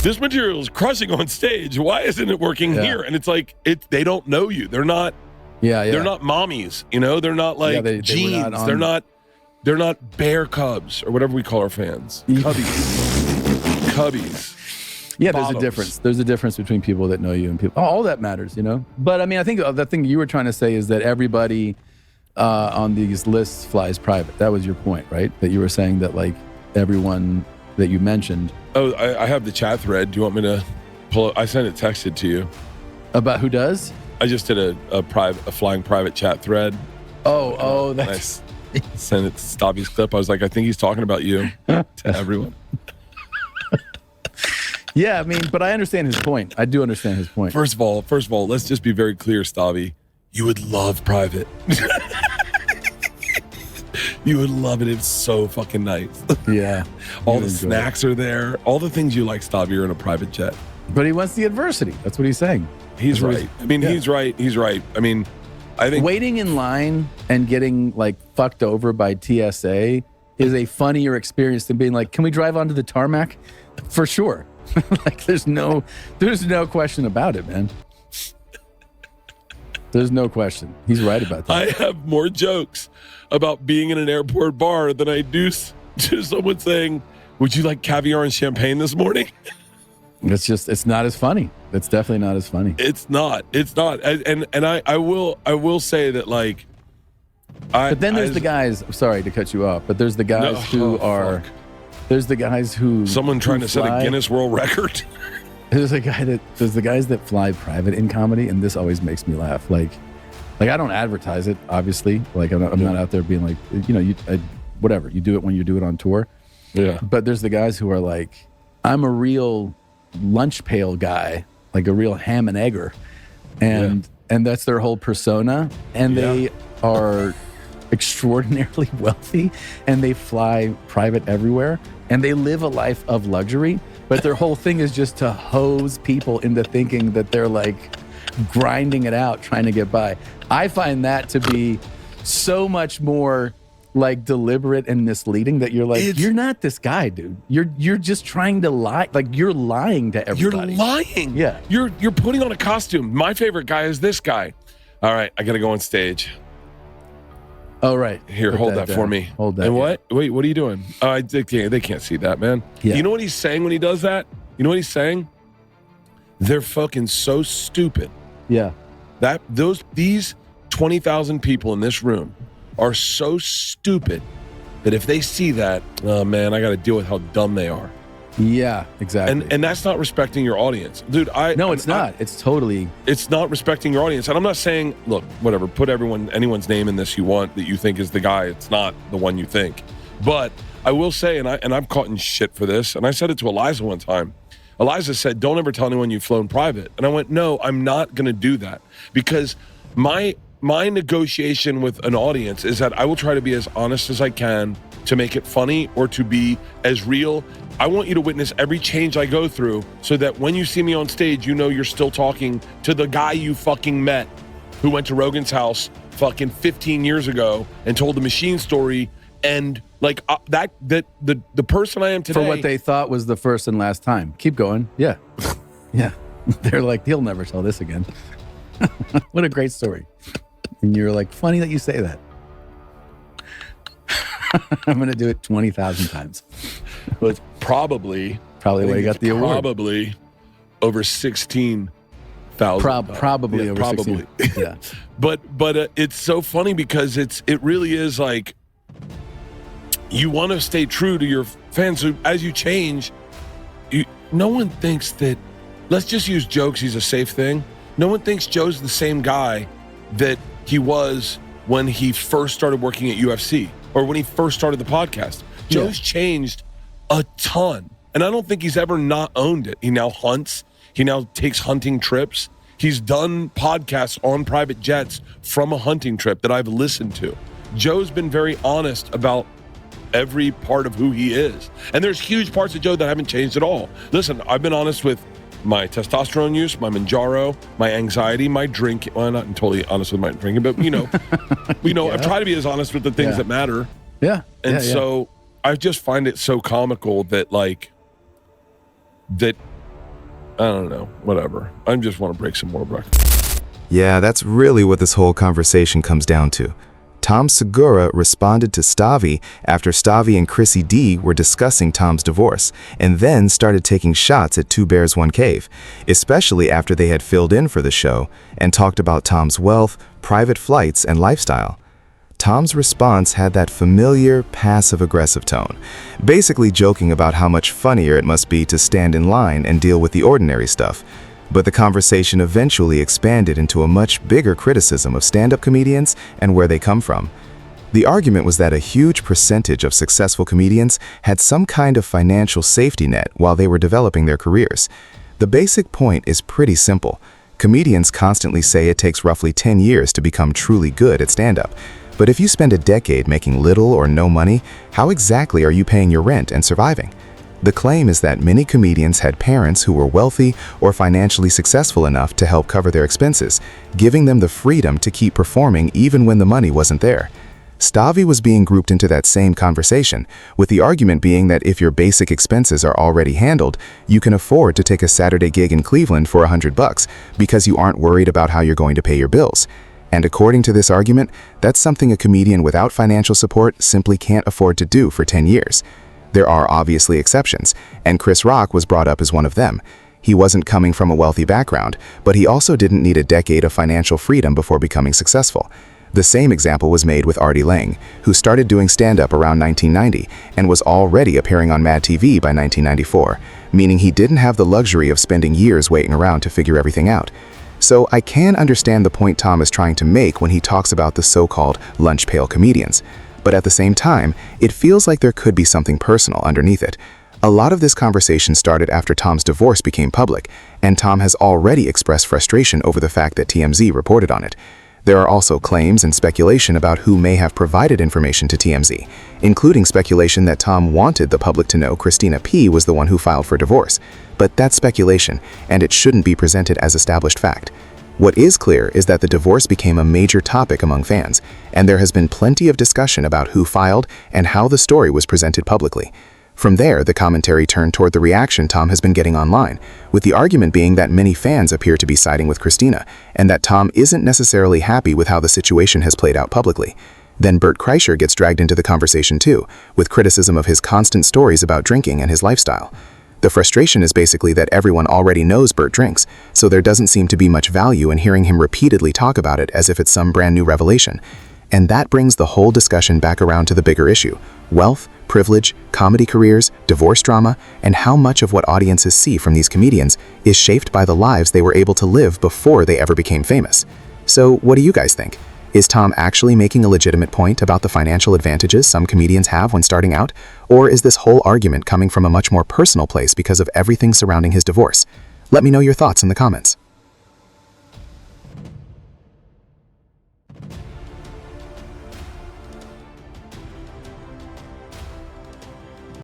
this material is crushing on stage. Why isn't it working here? And it's like, they don't know you. They're not, they're not mommies, you know? They're not like jeans. They're not bear cubs or whatever we call our fans. Cubbies. Yeah, there's a difference. There's a difference between people that know you and people. All that matters, you know? But I mean, I think the thing you were trying to say is that everybody on these lists flies private. That was your point, right? That you were saying that like everyone that you mentioned. Oh, I have the chat thread. Do you want me to pull it? I sent it texted to you. About who does? I just did a flying private chat thread. Oh, that's... I sent it to Stavvy's clip. I was like, I think he's talking about you to everyone. Yeah, I mean, but I understand his point. I do understand his point. First of all, let's just be very clear, Stavvy. You would love private. You would love it. It's so fucking nice. Yeah. All the snacks are there. All the things you like, Stavvy, are in a private jet. But he wants the adversity. That's what he's saying. He's right. I mean, he's right. He's right. I mean, I think waiting in line and getting like fucked over by TSA is a funnier experience than being like, can we drive onto the tarmac? For sure. Like there's no question about it, man. There's no question. He's right about that. I have more jokes about being in an airport bar than I do to someone saying, would you like caviar and champagne this morning? It's not as funny. It's definitely not as funny. It's not. And I will say that like, but then there's the guys, sorry to cut you off, but there's the guys there's the guys who... Someone trying to set a Guinness World Record. There's the guys that fly private in comedy, and this always makes me laugh. Like I don't advertise it, obviously. Like I'm not out there being like, you know, whatever. You do it when you do it on tour. Yeah. But there's the guys who are like, I'm a real lunch pail guy, like a real ham and egger, and that's their whole persona. And they are extraordinarily wealthy, and they fly private everywhere, and they live a life of luxury. But their whole thing is just to hose people into thinking that they're like grinding it out, trying to get by. I find that to be so much more like deliberate and misleading that you're like, you're not this guy, dude. You're just trying to lie. Like you're lying to everybody. You're lying. Yeah. You're putting on a costume. My favorite guy is this guy. All right, I got to go on stage. Oh, right. Here, hold that for me. Hold that. And what? Wait, what are you doing? They can't see that, man. Yeah. You know what he's saying when he does that? You know what he's saying? They're fucking so stupid. Yeah. These 20,000 people in this room are so stupid that if they see that, oh man, I got to deal with how dumb they are. Yeah, exactly. And that's not respecting your audience, dude. No, it's not. It's not respecting your audience. And I'm not saying, look, whatever, put anyone's name in this you want that you think is the guy. It's not the one you think. But I will say, and I'm caught in shit for this, and I said it to Eliza one time. Eliza said, don't ever tell anyone you've flown private. And I went, no, I'm not going to do that, because my negotiation with an audience is that I will try to be as honest as I can to make it funny or to be as real. I want you to witness every change I go through so that when you see me on stage, you know you're still talking to the guy you fucking met who went to Rogan's house fucking 15 years ago and told the machine story, and like the person I am today. For what they thought was the first and last time. Keep going. Yeah. Yeah. They're like, he'll never tell this again. What a great story. And you're like, funny that you say that. I'm going to do it 20,000 times. Well, it's probably why you got the award. Probably over 16,000. Probably over 16. Yeah. But it's so funny because it really is like, you want to stay true to your fans. So as you change, no one thinks that, let's just use jokes. He's a safe thing. No one thinks Joe's the same guy that he was when he first started working at UFC or when he first started the podcast. Joe's changed a ton. And I don't think he's ever not owned it. He now hunts. He now takes hunting trips. He's done podcasts on private jets from a hunting trip that I've listened to. Joe's been very honest about every part of who he is. And there's huge parts of Joe that haven't changed at all. Listen, I've been honest with my testosterone use, my Manjaro, my anxiety, my drink. Well, I'm not totally honest with my drinking, but I try to be as honest with the things that matter. Yeah. And so I just find it so comical that I don't know. Whatever. I just want to break some more records. Yeah, that's really what this whole conversation comes down to. Tom Segura responded to Stavvy after Stavvy and Chrissy D were discussing Tom's divorce, and then started taking shots at Two Bears One Cave, especially after they had filled in for the show and talked about Tom's wealth, private flights, and lifestyle. Tom's response had that familiar, passive-aggressive tone, basically joking about how much funnier it must be to stand in line and deal with the ordinary stuff. But the conversation eventually expanded into a much bigger criticism of stand-up comedians and where they come from. The argument was that a huge percentage of successful comedians had some kind of financial safety net while they were developing their careers. The basic point is pretty simple. Comedians constantly say it takes roughly 10 years to become truly good at stand-up. But if you spend a decade making little or no money, how exactly are you paying your rent and surviving? The claim is that many comedians had parents who were wealthy or financially successful enough to help cover their expenses, giving them the freedom to keep performing even when the money wasn't there. Stavvy was being grouped into that same conversation, with the argument being that if your basic expenses are already handled, you can afford to take a Saturday gig in Cleveland for $100 because you aren't worried about how you're going to pay your bills. And according to this argument, that's something a comedian without financial support simply can't afford to do for 10 years. There are obviously exceptions, and Chris Rock was brought up as one of them. He wasn't coming from a wealthy background, but he also didn't need a decade of financial freedom before becoming successful. The same example was made with Artie Lang, who started doing stand-up around 1990 and was already appearing on Mad TV by 1994, meaning he didn't have the luxury of spending years waiting around to figure everything out. So I can understand the point Tom is trying to make when he talks about the so-called lunch pail comedians. But at the same time, it feels like there could be something personal underneath it. A lot of this conversation started after Tom's divorce became public, and Tom has already expressed frustration over the fact that TMZ reported on it. There are also claims and speculation about who may have provided information to TMZ, including speculation that Tom wanted the public to know Christina P. was the one who filed for divorce. But that's speculation, and it shouldn't be presented as established fact. What is clear is that the divorce became a major topic among fans, and there has been plenty of discussion about who filed and how the story was presented publicly. From there, the commentary turned toward the reaction Tom has been getting online, with the argument being that many fans appear to be siding with Christina, and that Tom isn't necessarily happy with how the situation has played out publicly. Then Bert Kreischer gets dragged into the conversation too, with criticism of his constant stories about drinking and his lifestyle. The frustration is basically that everyone already knows Bert drinks, so there doesn't seem to be much value in hearing him repeatedly talk about it as if it's some brand new revelation. And that brings the whole discussion back around to the bigger issue: wealth, privilege, comedy careers, divorce drama, and how much of what audiences see from these comedians is shaped by the lives they were able to live before they ever became famous. So what do you guys think? Is Tom actually making a legitimate point about the financial advantages some comedians have when starting out? Or is this whole argument coming from a much more personal place because of everything surrounding his divorce? Let me know your thoughts in the comments.